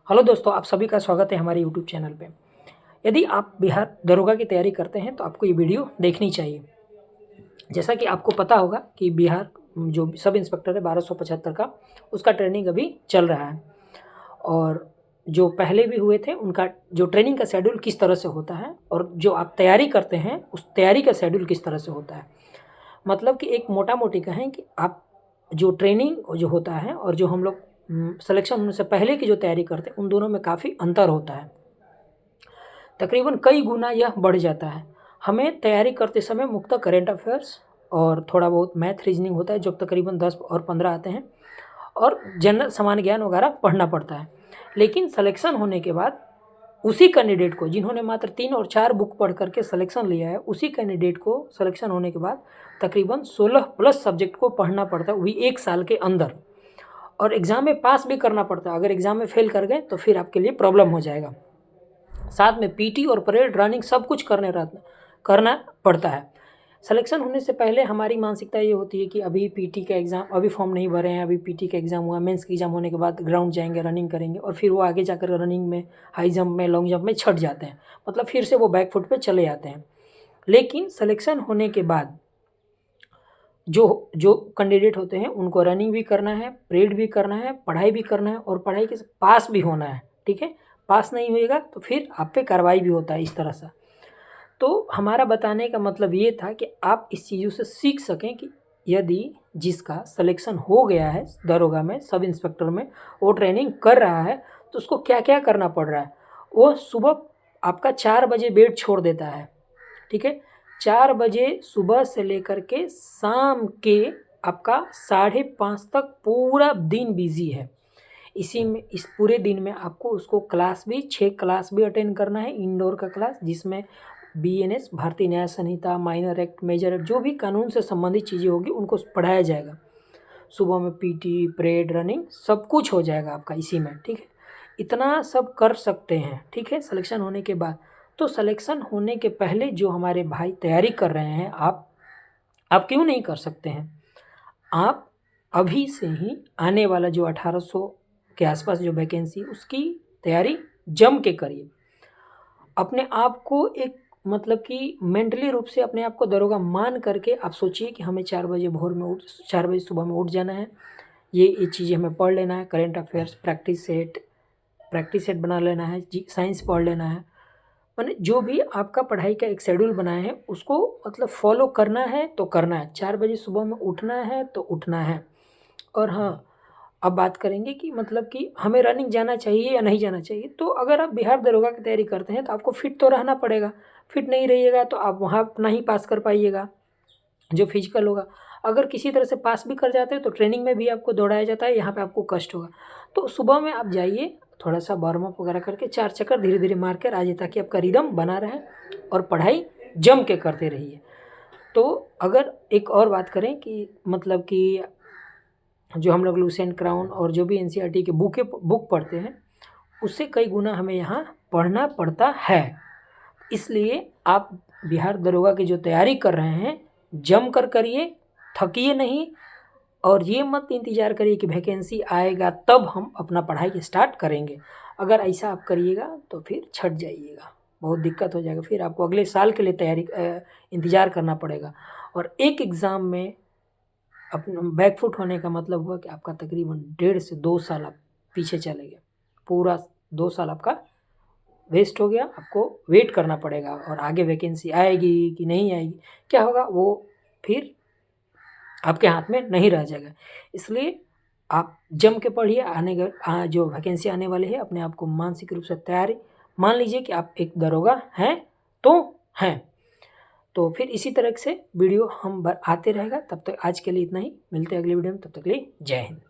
Hello दोस्तों, आप सभी का स्वागत है हमारे यूट्यूब चैनल पे। यदि आप बिहार दरोगा की तैयारी करते हैं तो आपको ये वीडियो देखनी चाहिए। जैसा कि आपको पता होगा कि बिहार जो सब इंस्पेक्टर है 1275 का, उसका ट्रेनिंग अभी चल रहा है। और जो पहले भी हुए थे उनका जो ट्रेनिंग का शेड्यूल किस तरह से होता है और जो आप तैयारी करते हैं उस तैयारी का शेड्यूल किस तरह से होता है। मतलब कि एक मोटा मोटी कहें कि आप जो ट्रेनिंग जो होता है और जो हम लोग सिलेक्शन होने से पहले की जो तैयारी करते हैं उन दोनों में काफ़ी अंतर होता है। तकरीबन कई गुना यह बढ़ जाता है। हमें तैयारी करते समय मुख्यतः करेंट अफेयर्स और थोड़ा बहुत मैथ रीजनिंग होता है जो तकरीबन 10 और 15 आते हैं, और जनरल सामान्य ज्ञान वगैरह पढ़ना पड़ता है। लेकिन सिलेक्शन होने के बाद उसी कैंडिडेट को, जिन्होंने मात्र 3 और 4 बुक पढ़ करके सिलेक्शन लिया है, उसी कैंडिडेट को सिलेक्शन होने के बाद तकरीबन 16 प्लस सब्जेक्ट को पढ़ना पड़ता है, वो भी 1 साल के अंदर। और एग्ज़ाम में पास भी करना पड़ता है। अगर एग्ज़ाम में फेल कर गए तो फिर आपके लिए प्रॉब्लम हो जाएगा। साथ में पीटी और परेड रनिंग सब कुछ करना पड़ता है। सिलेक्शन होने से पहले हमारी मानसिकता ये होती है कि अभी पीटी का एग्ज़ाम, अभी फॉर्म नहीं भरे हैं, अभी पीटी का एग्ज़ाम हुआ, मेंस का एग्ज़ाम होने के बाद ग्राउंड जाएंगे, रनिंग करेंगे, और फिर वो आगे जाकर रनिंग में, हाई जंप में, लॉन्ग जंप में छट जाते हैं। मतलब फिर से वो बैक फुट पे चले जाते हैं। लेकिन सिलेक्शन होने के बाद जो जो कैंडिडेट होते हैं उनको रनिंग भी करना है, परेड भी करना है, पढ़ाई भी करना है, और पढ़ाई के पास भी होना है। ठीक है, पास नहीं होएगा तो फिर आप पे कार्रवाई भी होता है इस तरह से। तो हमारा बताने का मतलब ये था कि आप इस चीज़ों से सीख सकें कि यदि जिसका सिलेक्शन हो गया है दरोगा में, सब इंस्पेक्टर में, वो ट्रेनिंग कर रहा है तो उसको क्या क्या करना पड़ रहा है। वो सुबह आपका 4 बजे बेड छोड़ देता है। ठीक है, 4 बजे सुबह से लेकर के शाम के आपका 5:30 तक पूरा दिन बिजी है। इसी में, इस पूरे दिन में आपको उसको क्लास भी 6 क्लास भी अटेंड करना है, इंडोर का क्लास, जिसमें बीएनएस, भारतीय न्याय संहिता, माइनर एक्ट, मेजर एक्ट, जो भी कानून से संबंधित चीज़ें होगी उनको पढ़ाया जाएगा। सुबह में पीटी, परेड, रनिंग सब कुछ हो जाएगा आपका इसी में। ठीक है, इतना सब कर सकते हैं। ठीक है, सिलेक्शन होने के बाद। तो सिलेक्शन होने के पहले जो हमारे भाई तैयारी कर रहे हैं, आप क्यों नहीं कर सकते हैं। आप अभी से ही आने वाला जो 1800 के आसपास जो वैकेंसी, उसकी तैयारी जम के करिए। अपने आप को एक, मतलब कि मेंटली रूप से अपने आप को दरोगा मान करके आप सोचिए कि हमें 4 बजे भोर में 4 बजे सुबह में उठ जाना है, ये चीज़ें हमें पढ़ लेना है, करेंट अफेयर्स, प्रैक्टिस सेट बना लेना है, साइंस पढ़ लेना है। मैंने जो भी आपका पढ़ाई का एक शेड्यूल बनाया है उसको मतलब फॉलो करना है तो करना है। 4 बजे सुबह में उठना है तो उठना है। और हाँ, अब बात करेंगे कि मतलब कि हमें रनिंग जाना चाहिए या नहीं जाना चाहिए। तो अगर आप बिहार दरोगा की तैयारी करते हैं तो आपको फिट तो रहना पड़ेगा। फिट नहीं रहिएगा तो आप वहाँ अपना ही पास कर पाइएगा जो फिजिकल होगा। अगर किसी तरह से पास भी कर जाते हैं तो ट्रेनिंग में भी आपको दौड़ाया जाता है, यहाँ पे आपको कष्ट होगा। तो सुबह में आप जाइए, थोड़ा सा वार्म अप वगैरह करके 4 चक्कर धीरे धीरे मार कर आ जाइए, ताकि आपका रिदम बना रहे और पढ़ाई जम के करते रहिए। तो अगर एक और बात करें कि मतलब कि जो हम लोग लुसेंट, क्राउन और जो भी एनसीईआरटी के बुक पढ़ते हैं, उससे कई गुना हमें यहाँ पढ़ना पड़ता है। इसलिए आप बिहार दरोगा की जो तैयारी कर रहे हैं जम कर करिए, थकिए नहीं, और ये मत इंतज़ार करिए कि वैकेंसी आएगा तब हम अपना पढ़ाई स्टार्ट करेंगे। अगर ऐसा आप करिएगा तो फिर छट जाइएगा, बहुत दिक्कत हो जाएगा। फिर आपको अगले साल के लिए इंतज़ार करना पड़ेगा। और एक एग्ज़ाम में अपना बैकफुट होने का मतलब हुआ कि आपका तकरीबन 1.5 से 2 साल आप पीछे चले गए। पूरा 2 साल आपका वेस्ट हो गया। आपको वेट करना पड़ेगा, और आगे वैकेंसी आएगी कि नहीं आएगी, क्या होगा, वो फिर आपके हाथ में नहीं रह जाएगा। इसलिए आप जम के पढ़िए। जो वैकेंसी आने वाली है, अपने आप को मानसिक रूप से तैयारी मान लीजिए कि आप एक दरोगा हैं तो हैं। तो फिर इसी तरह से वीडियो हम आते रहेगा। तब तक आज के लिए इतना ही, मिलते हैं अगली वीडियो में। तब तक के लिए जय हिंद।